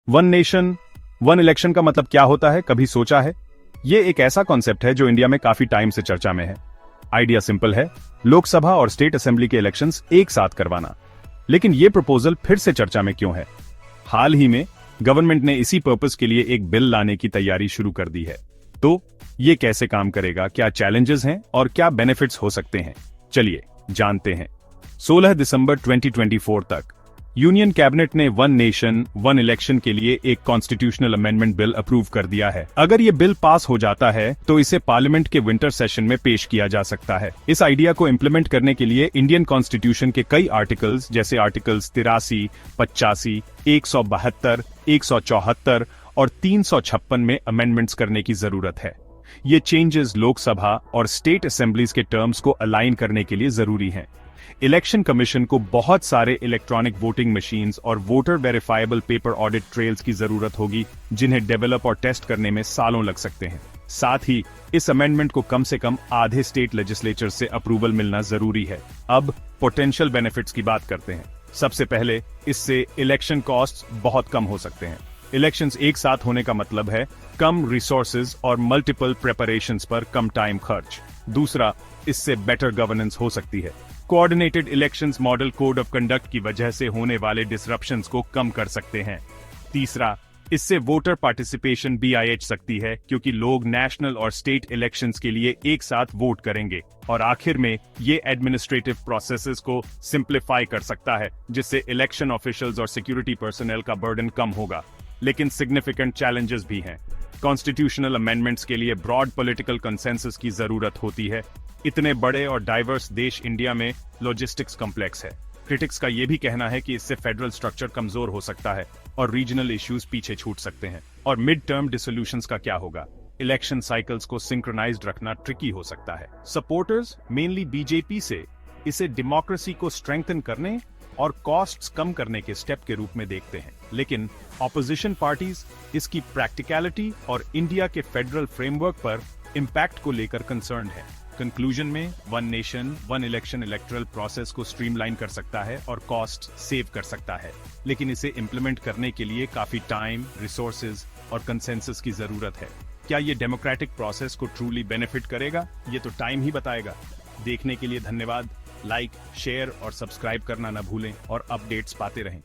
One nation one election का मतलब क्या होता है, कभी सोचा है? ये एक ऐसा कॉन्सेप्ट है जो इंडिया में काफी टाइम से चर्चा में है। आइडिया सिंपल है, लोकसभा और स्टेट असेंबली के इलेक्शंस एक साथ करवाना। लेकिन ये प्रपोजल फिर से चर्चा में क्यों है? हाल ही में गवर्नमेंट ने इसी पर्पस के लिए एक बिल लाने की तैयारी शुरू कर दी है। तो ये कैसे काम करेगा, क्या चैलेंजेस हैं और क्या बेनिफिट्स हो सकते हैं, चलिए जानते हैं। 16 दिसंबर 2024 तक यूनियन कैबिनेट ने वन नेशन वन इलेक्शन के लिए एक कॉन्स्टिट्यूशनल अमेंडमेंट बिल अप्रूव कर दिया है। अगर ये बिल पास हो जाता है तो इसे पार्लियामेंट के विंटर सेशन में पेश किया जा सकता है। इस आइडिया को इम्प्लीमेंट करने के लिए इंडियन कॉन्स्टिट्यूशन के कई आर्टिकल्स जैसे आर्टिकल्स 83, 85, 172, 174 और 356 में अमेंडमेंट्स करने की जरूरत है। ये चेंजेस लोकसभा और स्टेट असेंबलीज के टर्म्स को अलाइन करने के लिए जरूरी हैं। इलेक्शन कमीशन को बहुत सारे इलेक्ट्रॉनिक वोटिंग मशीन्स और voter verifiable paper audit trails की जरूरत होगी, जिन्हें डेवलप और टेस्ट करने में सालों लग सकते हैं। साथ ही इस अमेंडमेंट को कम से कम आधे स्टेट लेजिस्लेचर से अप्रूवल मिलना जरूरी है। अब पोटेंशियल बेनिफिट्स की बात करते हैं। सबसे पहले इससे इलेक्शन कॉस्ट्स बहुत कम हो सकते हैं। इलेक्शंस एक साथ होने का मतलब है कम रिसोर्सेज और मल्टीपल प्रेपरेशंस पर कम टाइम खर्च। दूसरा, इससे बेटर गवर्नेंस हो सकती है। Coordinated elections model code of conduct की वजह से होने वाले डिसरप्शंस को कम कर सकते हैं। तीसरा, इससे वोटर पार्टिसिपेशन भी बढ़ सकती है, क्योंकि लोग नेशनल और स्टेट इलेक्शंस के लिए एक साथ वोट करेंगे। और आखिर में ये एडमिनिस्ट्रेटिव प्रोसेसेस को सिंप्लीफाई कर सकता है, जिससे इलेक्शन ऑफिशियल्स और सिक्योरिटी पर्सनल का बर्डन कम होगा। लेकिन सिग्निफिकेंट चैलेंजेस भी हैं। कॉन्स्टिट्यूशनल अमेंडमेंट्स के लिए ब्रॉड पॉलिटिकल कंसेंसस की जरूरत होती है। इतने बड़े और डाइवर्स देश इंडिया में लॉजिस्टिक्स कॉम्प्लेक्स है। क्रिटिक्स का यह भी कहना है कि इससे फेडरल स्ट्रक्चर कमजोर हो सकता है और रीजनल इश्यूज पीछे छूट सकते हैं। और मिड टर्म डिसोल्यूशंस का क्या होगा? इलेक्शन साइकिल्स को सिंक्रोनाइज्ड रखना ट्रिकी हो सकता है। सपोर्टर्स मेनली बीजेपी से इसे डेमोक्रेसी को स्ट्रेंथन करने और कॉस्ट्स कम करने के स्टेप के रूप में देखते हैं, लेकिन ऑपोजिशन पार्टीज इसकी प्रैक्टिकलिटी और इंडिया के फेडरल फ्रेमवर्क पर इम्पैक्ट को लेकर कंसर्न है। कंक्लूजन में, one nation one election electoral process को स्ट्रीमलाइन कर सकता है और कॉस्ट सेव कर सकता है, लेकिन इसे इम्प्लीमेंट करने के लिए काफी टाइम, रिसोर्सेज और कंसेंसस की जरूरत है। क्या ये डेमोक्रेटिक प्रोसेस को ट्रूली बेनिफिट करेगा? ये तो टाइम ही बताएगा। देखने के लिए धन्यवाद। लाइक, शेयर और सब्सक्राइब करना न भूलें और अपडेट्स पाते रहें।